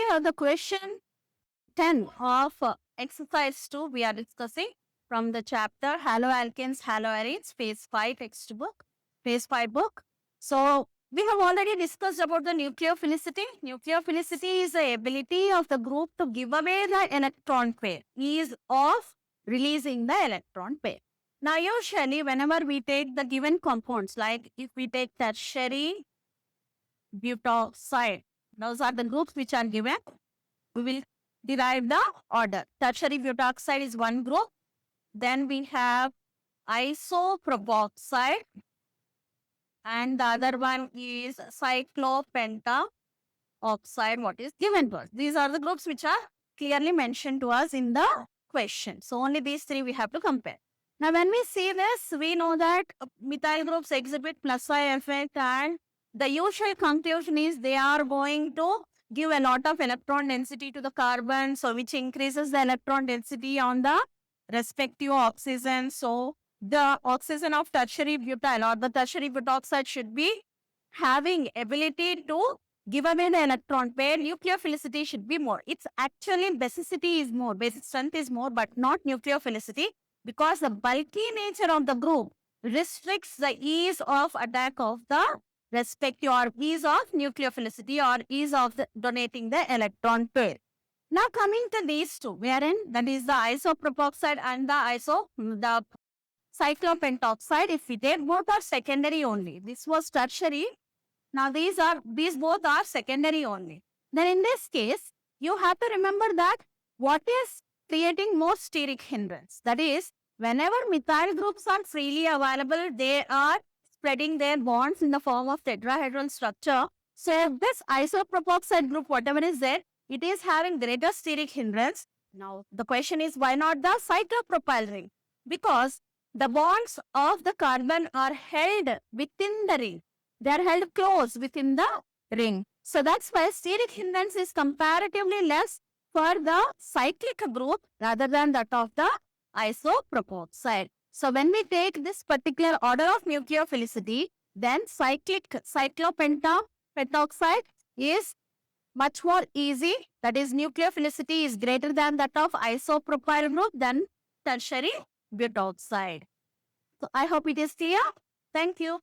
here the question 10 of exercise 2 we are discussing from the chapter Haloalkanes, Haloarenes, phase 5 textbook, phase 5 book. So we have already discussed about the nucleophilicity. Nucleophilicity is the ability of the group to give away the electron pair, ease of releasing the electron pair. Now usually whenever we take the given compounds, like if we take tertiary butoxide, those are the groups which are given, we will derive the order. Tertiary butoxide is one group. Then we have isopropoxide, and the other one is cyclopentaoxide, what is given to us. These are the groups which are clearly mentioned to us in the question. So only these three we have to compare. Now when we see this, we know that methyl groups exhibit plus I effect, and the usual conclusion is they are going to give a lot of electron density to the carbon, so which increases the electron density on the respective oxygen. So the oxygen of tertiary butyl or the tertiary butoxide should be having ability to give away the electron pair. Nucleophilicity should be more. It's actually basicity is more, basic strength is more, but not nucleophilicity, because the bulky nature of the group restricts the ease of attack of the respective, or ease of nucleophilicity, or ease of donating the electron pair. Now coming to these two, wherein that is the isopropoxide and the cyclopentaoxide, if we take, both are secondary only. This was tertiary. Now these both are secondary only. Then in this case, you have to remember that what is creating more steric hindrance. That is, whenever methyl groups are freely available, they are spreading their bonds in the form of tetrahedral structure. So this isopropoxide group, whatever is there, it is having greater steric hindrance. Now the question is, why not the cyclopropyl ring? Because the bonds of the carbon are held within the ring. They are held close within the ring. So that's why steric hindrance is comparatively less for the cyclic group rather than that of the isopropoxide. So when we take this particular order of nucleophilicity, then cyclopentaoxide is much more easy. That is, nucleophilicity is greater than that of isopropyl group than tertiary butoxide. So I hope it is clear. Thank you.